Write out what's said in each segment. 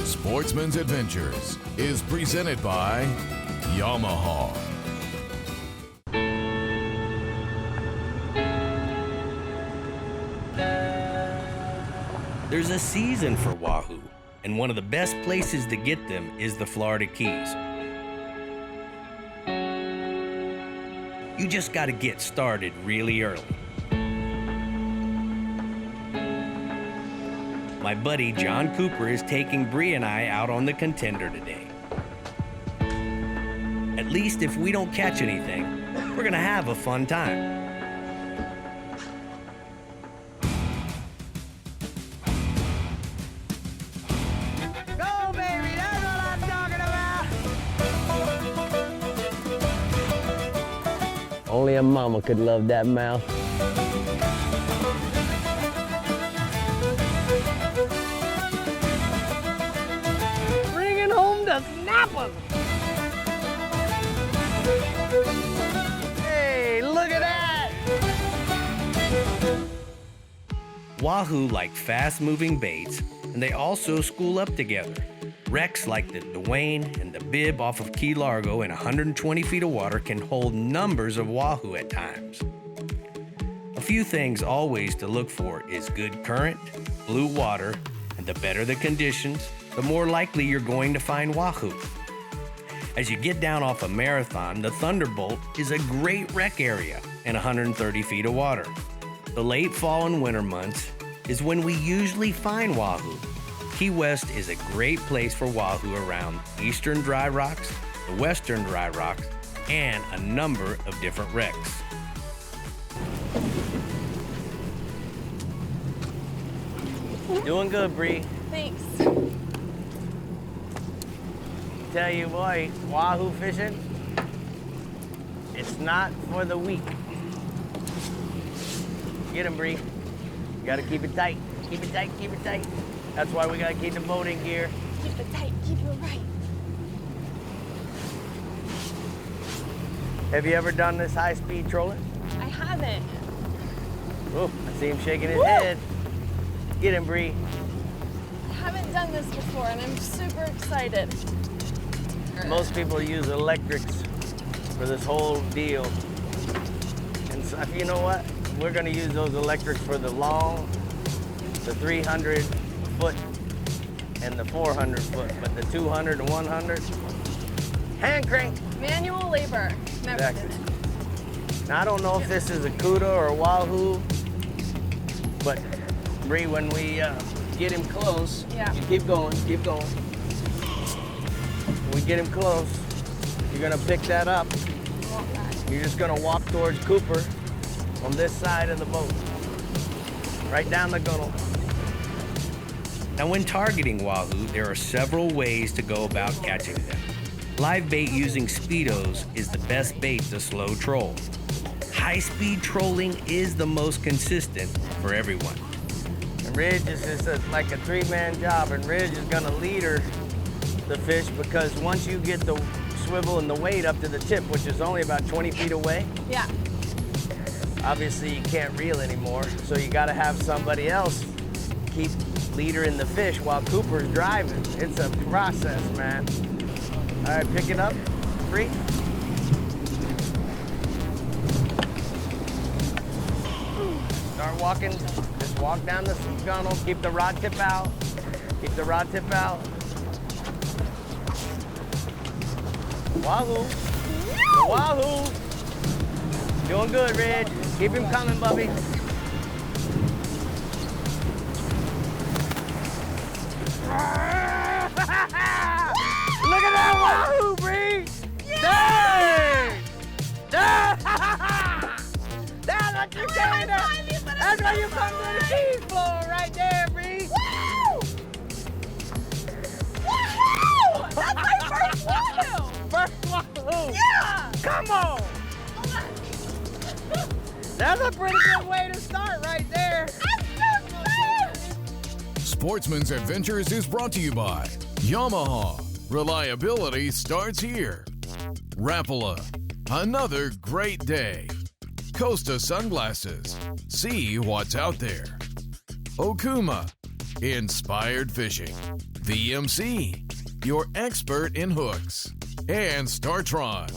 Sportsman's Adventures is presented by Yamaha. There's a season for Wahoo, and one of the best places to get them is the Florida Keys. You just got to get started really early. My buddy John Cooper is taking Brie and I out on the Contender today. At least if we don't catch anything, we're gonna have a fun time. Go, baby, that's what I'm talking about! Only a mama could love that mouth. Bringing home the snappers! Hey, look at that! Wahoo like fast-moving baits, and they also school up together. Wrecks like the Dwayne and the Bib off of Key Largo in 120 feet of water can hold numbers of wahoo at times. A few things always to look for is good current, blue water, and the better the conditions, the more likely you're going to find wahoo. As you get down off a Marathon, the Thunderbolt is a great wreck area in 130 feet of water. The late fall and winter months is when we usually find wahoo. Key West is a great place for wahoo around eastern dry rocks, the western dry rocks, and a number of different wrecks. Doing good, Brie. Thanks. Tell you what, wahoo fishing, it's not for the weak. Get him, Brie. You gotta keep it tight. Keep it tight, keep it tight. That's why we gotta keep the boat in gear. Keep it tight, keep it right. Have you ever done this high-speed trolling? I haven't. Oh, I see him shaking his Woo! head. Get him, Brie. I haven't done this before and I'm super excited. Most people use electrics for this whole deal. And so, you know what? We're gonna use those electrics for the long, the 300 foot and the 400 foot, but the 200 and 100, hand crank. Manual labor. Never Exactly. did it. Now, I don't know if this is a Cuda or a Wahoo, but Brie, when we get him close, Yeah. you keep going, keep going. When we get him close, you're gonna pick that up. I want that. You're just gonna walk towards Cooper on this side of the boat, right down the gunnel. Now, when targeting wahoo, there are several ways to go about catching them. Live bait using Speedos is the best bait to slow troll. High-speed trolling is the most consistent for everyone. And Ridge is just like a three-man job, and Ridge is gonna leader the fish because once you get the swivel and the weight up to the tip, which is only about 20 feet away, Yeah. obviously you can't reel anymore, so you gotta have somebody else keep leadering the fish while Cooper's driving. It's a process, man. All right, pick it up, Brie. Start walking, just walk down the gunnel, keep the rod tip out. Keep the rod tip out. Wahoo. Wahoo. Doing good, Ridge. Keep him coming, Bubby. Look at that wahoo, Brie! Dang! Dang! That's what you get. That's why you come to the keys floor right there, Brie. Woo! Woohoo! That's my first wahoo! First wahoo. Yeah! Come on. That's a pretty good way to start right there. I'm so excited! Sportsman's Adventures is brought to you by Yamaha. Reliability starts here. Rapala. Another great day. Costa Sunglasses. See what's out there. Okuma. Inspired Fishing. VMC, your expert in hooks. And StarTron,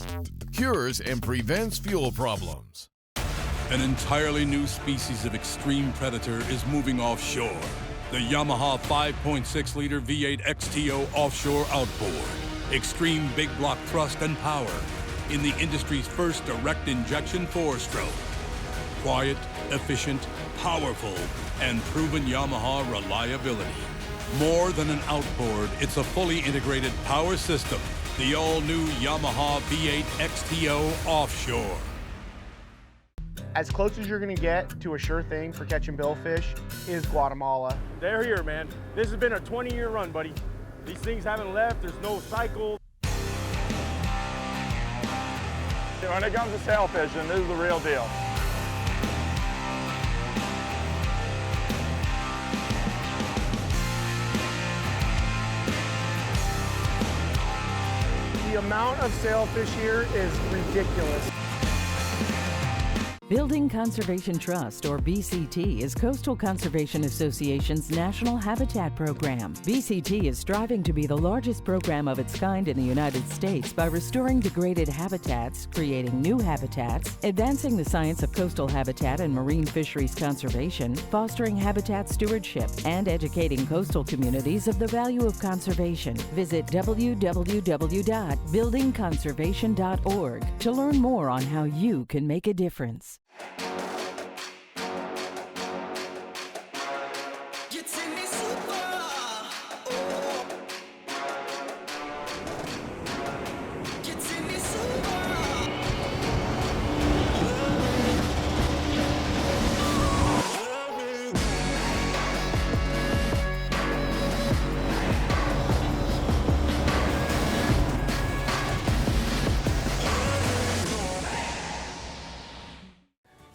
cures and prevents fuel problems. An entirely new species of extreme predator is moving offshore. The Yamaha 5.6-liter V8 XTO offshore outboard. Extreme big block thrust and power in the industry's first direct injection 4-stroke. Quiet, efficient, powerful, and proven Yamaha reliability. More than an outboard, it's a fully integrated power system. The all-new Yamaha V8 XTO offshore. As close as you're gonna get to a sure thing for catching billfish is Guatemala. They're here, man. This has been a 20-year run, buddy. These things haven't left. There's no cycle. When it comes to sail fishing, this is the real deal. The amount of sailfish here is ridiculous. Building Conservation Trust, or BCT, is Coastal Conservation Association's National Habitat Program. BCT is striving to be the largest program of its kind in the United States by restoring degraded habitats, creating new habitats, advancing the science of coastal habitat and marine fisheries conservation, fostering habitat stewardship, and educating coastal communities of the value of conservation. Visit www.buildingconservation.org to learn more on how you can make a difference.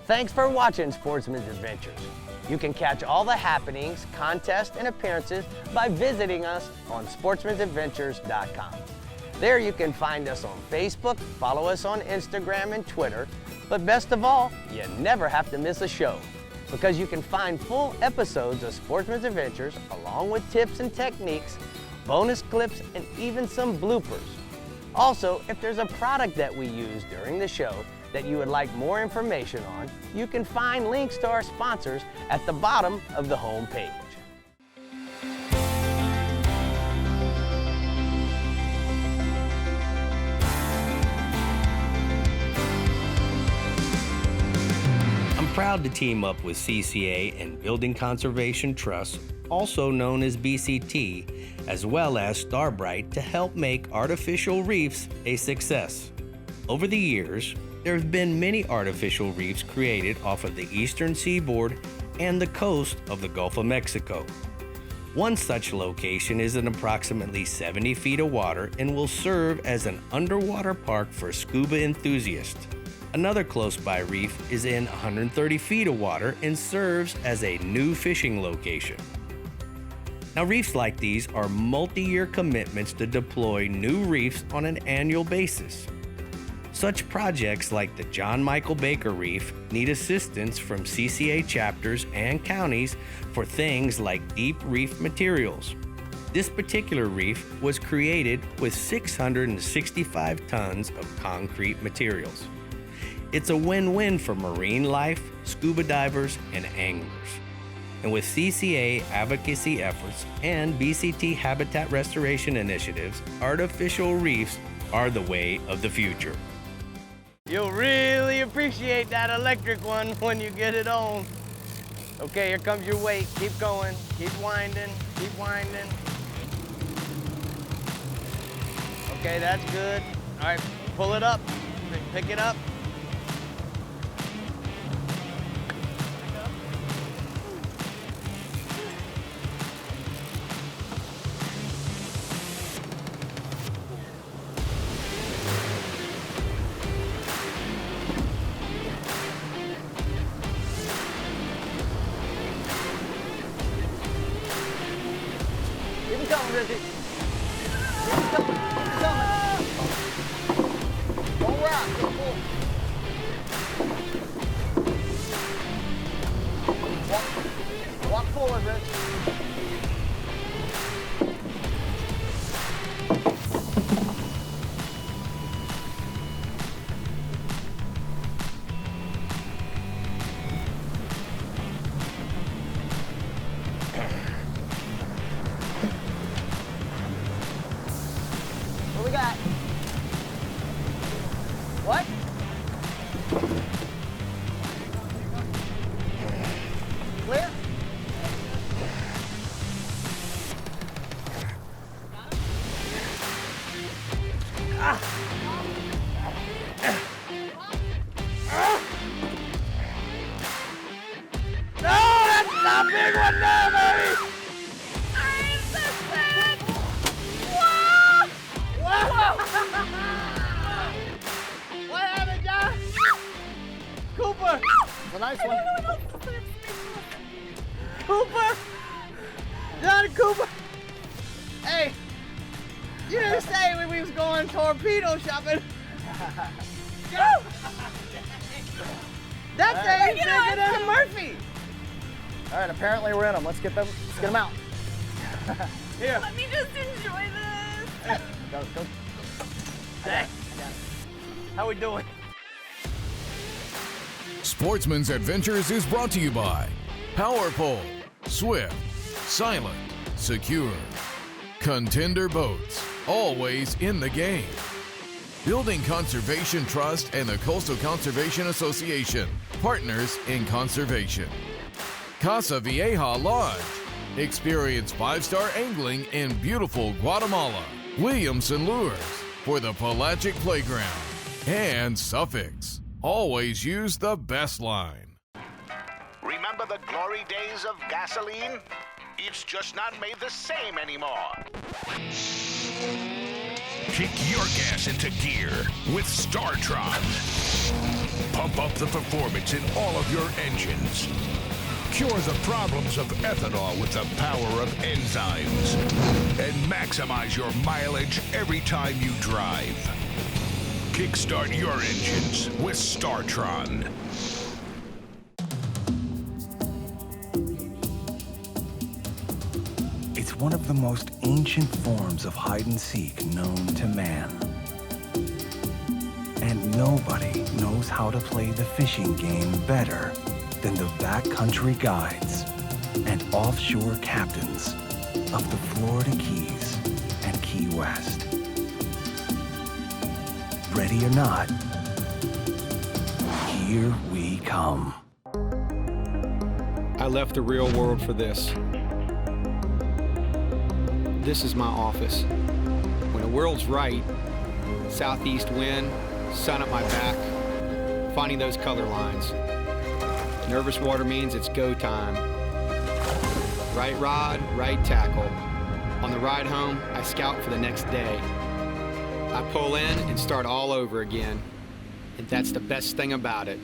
Thanks for watching Sportsman's Adventures. You can catch all the happenings, contests, and appearances by visiting us on sportsmansadventures.com. There you can find us on Facebook, follow us on Instagram and Twitter, but best of all, you never have to miss a show because you can find full episodes of Sportsman's Adventures along with tips and techniques, bonus clips, and even some bloopers. Also, if there's a product that we use during the show that you would like more information on, you can find links to our sponsors at the bottom of the home page. I'm proud to team up with CCA and Building Conservation Trust, also known as BCT, as well as Starbright, to help make artificial reefs a success. Over the years, there have been many artificial reefs created off of the eastern seaboard and the coast of the Gulf of Mexico. One such location is in approximately 70 feet of water and will serve as an underwater park for scuba enthusiasts. Another close by reef is in 130 feet of water and serves as a new fishing location. Now, reefs like these are multi-year commitments to deploy new reefs on an annual basis. Such projects like the John Michael Baker Reef need assistance from CCA chapters and counties for things like deep reef materials. This particular reef was created with 665 tons of concrete materials. It's a win-win for marine life, scuba divers, and anglers. And with CCA advocacy efforts and BCT habitat restoration initiatives, artificial reefs are the way of the future. You'll really appreciate that electric one when you get it on. Okay, here comes your weight. Keep going, keep winding, keep winding. Okay, that's good. All right, pull it up, pick it up. Keep it coming, Richie. Keep it coming. Keep it coming. Don't rock. Don't pull. Walk forward, Rich. we got? What? Clear? No, that's not a big one there, baby! I'm so sick! Whoa! Whoa! What happened, John? Cooper! It's a nice one. Cooper! John Cooper! Hey, you didn't say when we was going torpedo shopping. Go! That thing's bigger than a Murphy! All right, apparently we're in them. Let's get them out. Here. Let me just enjoy this. Go. Dang. How we doing? Sportsman's Adventures is brought to you by Power Pole, Swift, Silent, Secure, Contender Boats, always in the game. Building Conservation Trust and the Coastal Conservation Association, partners in conservation. Casa Vieja Lodge, experience 5-star angling in beautiful Guatemala. Williamson Lures for the pelagic playground. And Suffix, always use the best line. Remember the glory days of gasoline? It's just not made the same anymore. Kick your gas into gear with StarTron. Pump up the performance in all of your engines. Cure the problems of ethanol with the power of enzymes. And maximize your mileage every time you drive. Kickstart your engines with StarTron. It's one of the most ancient forms of hide-and-seek known to man. And nobody knows how to play the fishing game better than the backcountry guides and offshore captains of the Florida Keys and Key West. Ready or not, here we come. I left the real world for this. This is my office. When the world's right, southeast wind, sun at my back, finding those color lines. Nervous water means it's go time. Right rod, right tackle. On the ride home, I scout for the next day. I pull in and start all over again. And that's the best thing about it.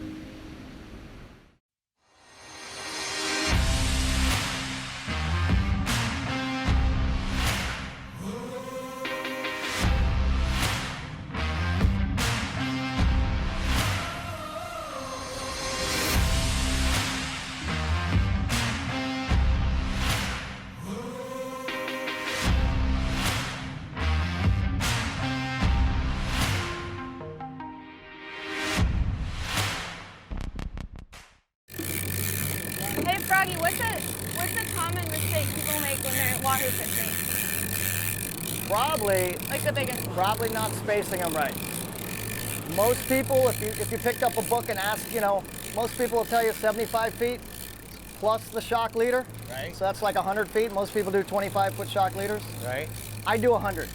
Hey, Froggy, what's a common mistake people make when they're Wahoo fishing? Probably, Like the biggest one. probably not spacing them right. Most people, if you picked up a book and asked, most people will tell you 75 feet plus the shock leader. Right. So that's like 100 feet. Most people do 25-foot shock leaders. Right. Uh-huh. I do 100.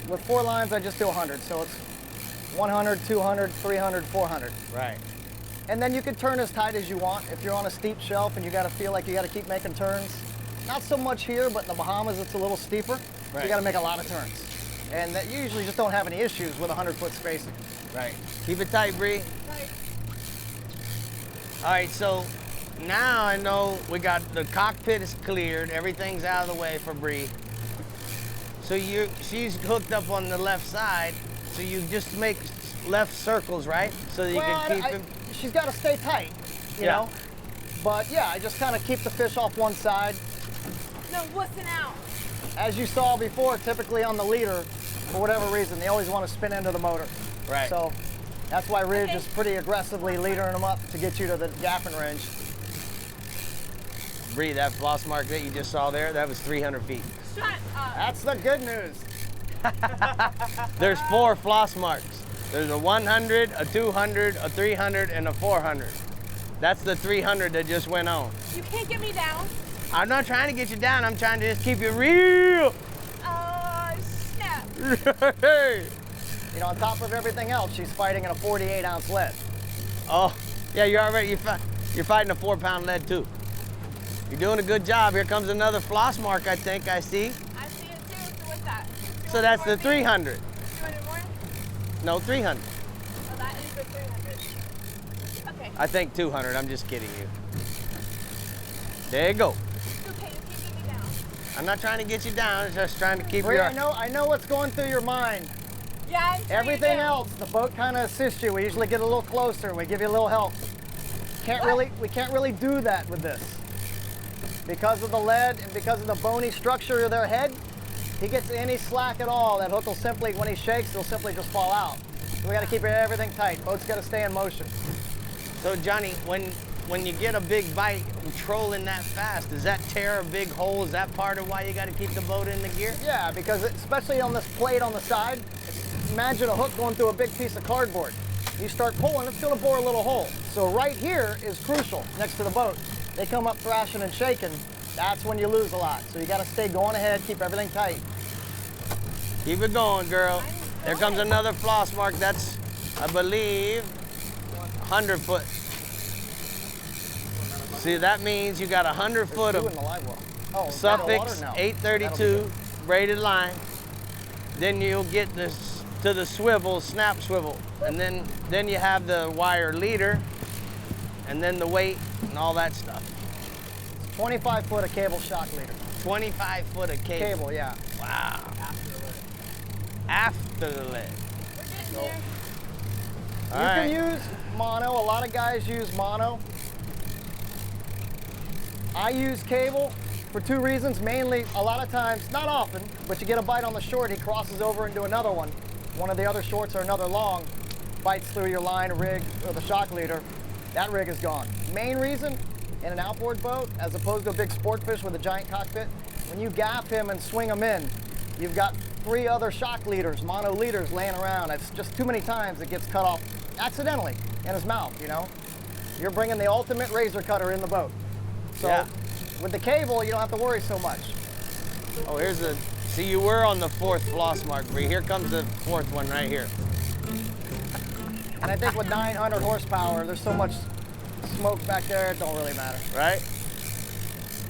With 4 lines, I just do 100. So it's 100, 200, 300, 400. Right. And then you can turn as tight as you want. If you're on a steep shelf and you gotta feel like you gotta keep making turns. Not so much here, but in the Bahamas it's a little steeper. So you gotta make a lot of turns. And that you usually just don't have any issues with 100-foot spacing. Right. Keep it tight, Brie. Right. All right, so now I know we got the cockpit is cleared, everything's out of the way for Brie. So she's hooked up on the left side, so you just make left circles, right? So that you can keep him. She's got to stay tight, you know? But yeah, I just kind of keep the fish off one side. No, wussing out. As you saw before, typically on the leader, for whatever reason, they always want to spin into the motor. Right. So that's why Ridge is pretty aggressively leadering them up to get you to the gapping range. Brie, that floss mark that you just saw there, that was 300 feet. Shut up. That's the good news. There's 4 floss marks. There's a 100, a 200, a 300, and a 400. That's the 300 that just went on. You can't get me down. I'm not trying to get you down. I'm trying to just keep you real. Oh, snap. Hey. You know, on top of everything else, she's fighting in a 48-ounce lead. Oh, yeah, you're fighting a 4-pound lead too. You're doing a good job. Here comes another floss mark, I think I see. I see it too. So what's that? So that's the 300. 200 more? No, 300. Oh, that is the 300. Okay. I think 200. I'm just kidding you. There you go. Okay, you can't get me down. I'm not trying to get you down. I'm just trying to keep Brie, you. I know what's going through your mind. Yeah, I'm sure Everything you do. else, the boat kind of assists you. We usually get a little closer. We give you a little help. We can't really do that with this. Because of the lead and because of the bony structure of their head, he gets any slack at all, that hook will simply, when he shakes, it'll simply just fall out. So we got to keep everything tight. Boat's got to stay in motion. So Johnny, when you get a big bite trolling that fast, does that tear a big hole? Is that part of why you got to keep the boat in the gear? Yeah, because especially on this plate on the side, imagine a hook going through a big piece of cardboard. You start pulling, it's going to bore a little hole. So right here is crucial next to the boat. They come up thrashing and shaking. That's when you lose a lot. So you got to stay going ahead, keep everything tight. Keep it going, girl. There comes another floss mark. That's, I believe, 100 foot. See, that means you got 100 foot of Suffix 832 braided line. Then you'll get this to the swivel, snap swivel. And then you have the wire leader, and then the weight and all that stuff. 25 foot of cable shock leader. 25 foot of cable. Cable, yeah. Wow. After the lead. So, you can use mono. A lot of guys use mono. I use cable for 2 reasons. Mainly, a lot of times, not often, but you get a bite on the short, he crosses over into another one. One of the other shorts or another long bites through your line, rig, or the shock leader. That rig is gone. Main reason, in an outboard boat, as opposed to a big sport fish with a giant cockpit, when you gaff him and swing him in, you've got 3 other shock leaders, mono leaders laying around. It's just too many times it gets cut off accidentally in his mouth, you know? You're bringing the ultimate razor cutter in the boat. So with the cable, you don't have to worry so much. Oh, here's the, see, you were on the 4th floss mark, Brie. Here comes the 4th one right here. And I think with 900 horsepower, there's so much smoke back there, it don't really matter. Right?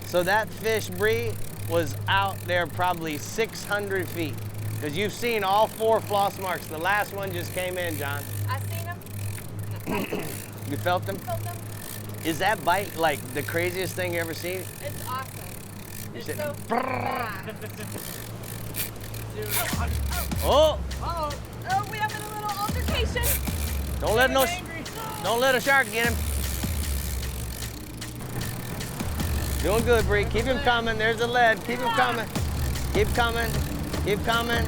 So that fish, Brie, was out there probably 600 feet. Because you've seen all 4 floss marks. The last one just came in, John. I seen them. You felt them? Felt them. Is that bite like the craziest thing you ever seen? It's awesome. It's said, so fast. Oh! Uh-oh. Oh, we have a little altercation. Don't let a shark get him. Doing good, Brie. Keep him coming. There's the lead. Keep him coming. Keep coming. Keep coming.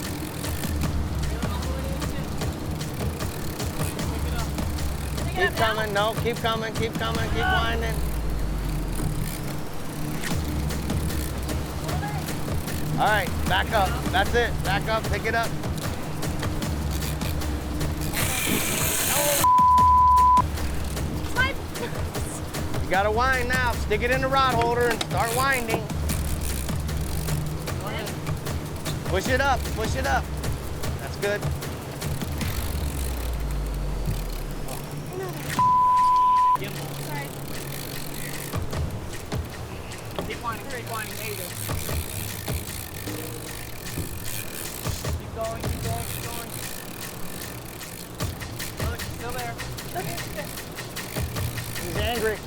Keep coming. No, keep coming. Keep coming. Keep winding. All right, back up. That's it. Back up. Pick it up. You gotta wind now. Stick it in the rod holder and start winding. Push it up, push it up. That's good. Sorry. Keep winding, there you go. Keep going, keep going, keep going. Look, it's still there. Okay, good. He's angry.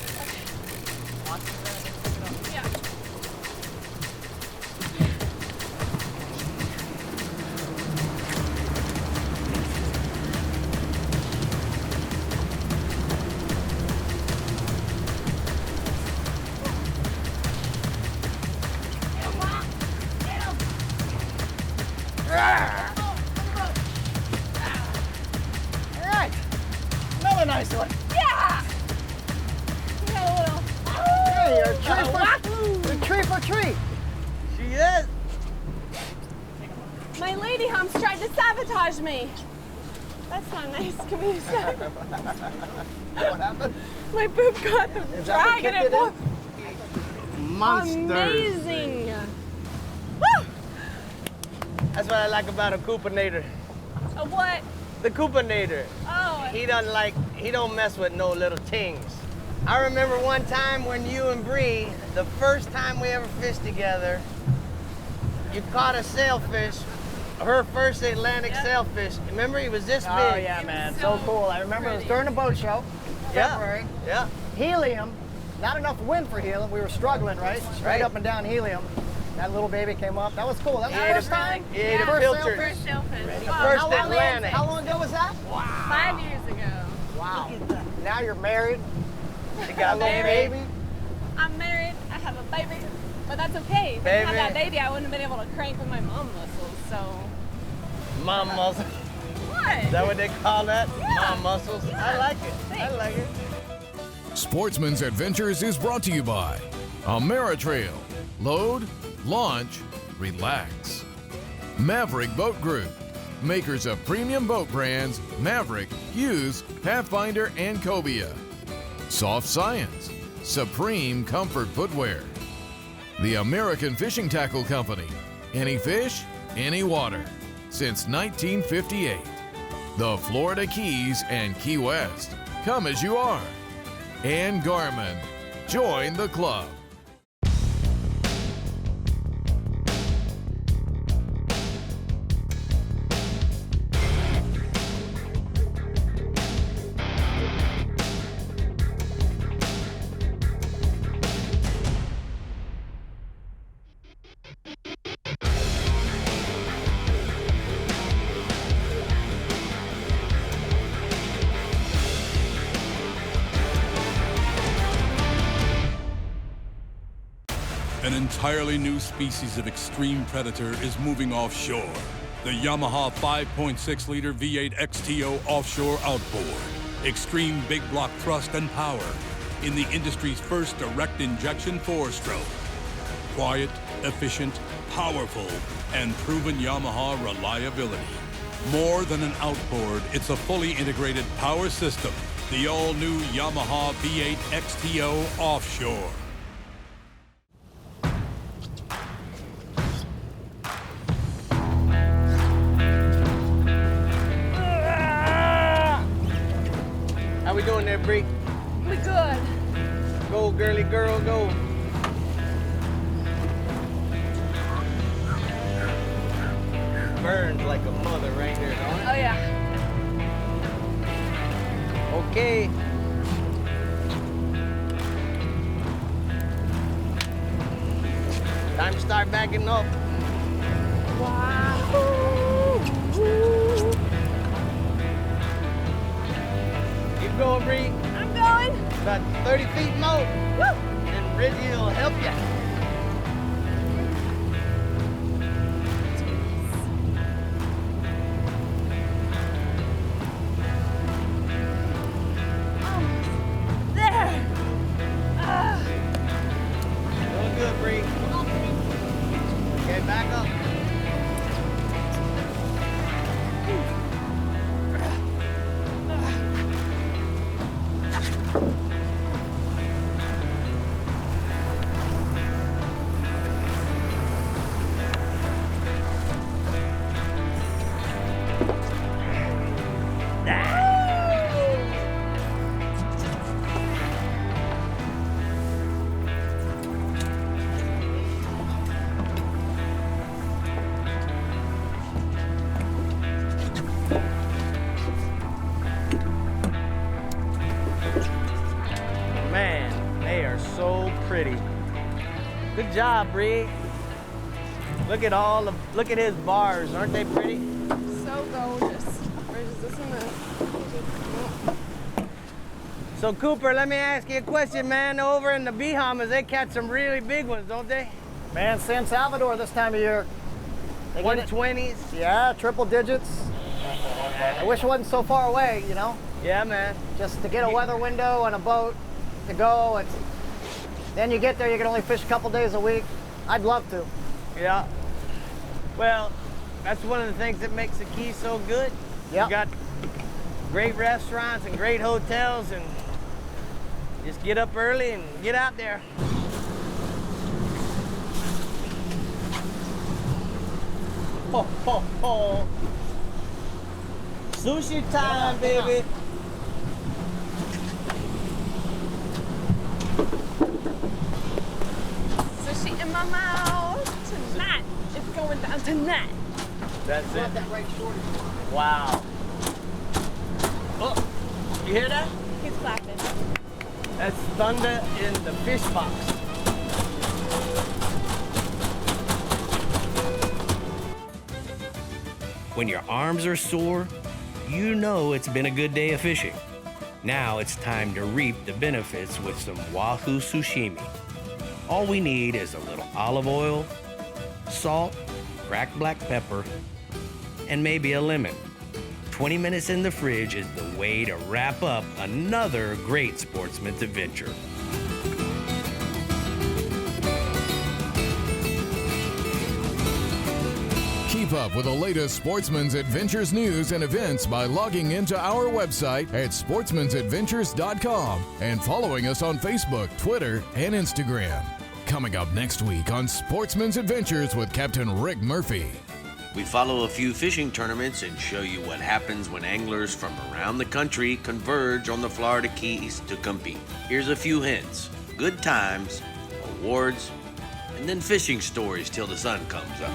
Yeah. All right, another nice one. Yeah! We got a little. Hey, you're a tree for tree. She is. My lady humps tried to sabotage me. That's not nice. Can we say? What happened? My boob got the Is that what drag and kicked it it was Monsters. amazing. Woo! That's what I like about a Coopinator. A what? The Coopinator. Oh. He don't mess with no little tings. I remember one time when you and Brie, the first time we ever fished together, you caught a sailfish, her first Atlantic sailfish. Remember, he was this big. Oh yeah, man, so cool. I remember it was during the boat show, February. Yeah. Helium, not enough wind for helium. We were struggling, right? Straight up and down helium. That little baby came up. That was cool. That was the first time. He ate a First filter. sailfish. First sailfish. Wow. Wow. First How long, Atlantic. how long ago was that? Wow. 5 years ago. Wow. Now you're married. You got a little baby. I'm married. I have a baby. But that's okay. If I didn't have that baby, I wouldn't have been able to crank with my mom muscles, so. Mom muscles. What? Is that what they call that? Yeah. Mom muscles? Yeah. I like it. Thanks. I like it. Sportsman's Adventures is brought to you by Ameritrail. Load, launch, relax. Maverick Boat Group. Makers of premium boat brands Maverick, Hughes, Pathfinder, and Cobia. Soft Science. Supreme Comfort Footwear. The American Fishing Tackle Company. Any fish, any water. Since 1958. The Florida Keys and Key West. Come as you are. And Garmin. Join the club. An entirely new species of extreme predator is moving offshore. The Yamaha 5.6-liter V8 XTO offshore outboard. Extreme big block thrust and power in the industry's first direct injection 4-stroke. Quiet, efficient, powerful, and proven Yamaha reliability. More than an outboard, it's a fully integrated power system. The all-new Yamaha V8 XTO offshore. How we doing there, Brie? We good. Go, girly girl, go. Burns like a mother right there, don't it? Oh, yeah. Okay. Time to start backing up. Wow. Keep going, Brie. I'm going. About 30 feet more. Woo. And Reggie will help you. There. Doing good, Brie. Okay, back up. Man, they are so pretty. Good job, Brie. Look at his bars. Aren't they pretty? So gorgeous. Where's this in the... So Cooper, let me ask you a question, man. Over in the Bahamas, they catch some really big ones, don't they? Man, San Salvador this time of year. They get it- 120s? Yeah, triple digits. I wish it wasn't so far away, you know? Yeah, man. Just to get a weather window and a boat to go. And then you get there, you can only fish a couple days a week. I'd love to. Yeah. Well, That's one of the things that makes the Keys so good. Yep. You got great restaurants and great hotels, and just get up early and get out there. Ho, ho, ho. Sushi time, baby. Sushi in my mouth tonight. It's going down tonight. That's it. That right shorty. Wow. Oh, you hear that? He's clapping. That's thunder in the fish box. When your arms are sore, you know it's been a good day of fishing. Now it's time to reap the benefits with some Wahoo sashimi. All we need is a little olive oil, salt, cracked black pepper, and maybe a lemon. 20 minutes in the fridge is the way to wrap up another great Sportsman's adventure. Keep up with the latest Sportsman's Adventures news and events by logging into our website at sportsmansadventures.com and following us on Facebook, Twitter, and Instagram. Coming up next week on Sportsman's Adventures with Captain Rick Murphy. We follow a few fishing tournaments and show you what happens when anglers from around the country converge on the Florida Keys to compete. Here's a few hints: good times, awards, and then fishing stories till the sun comes up.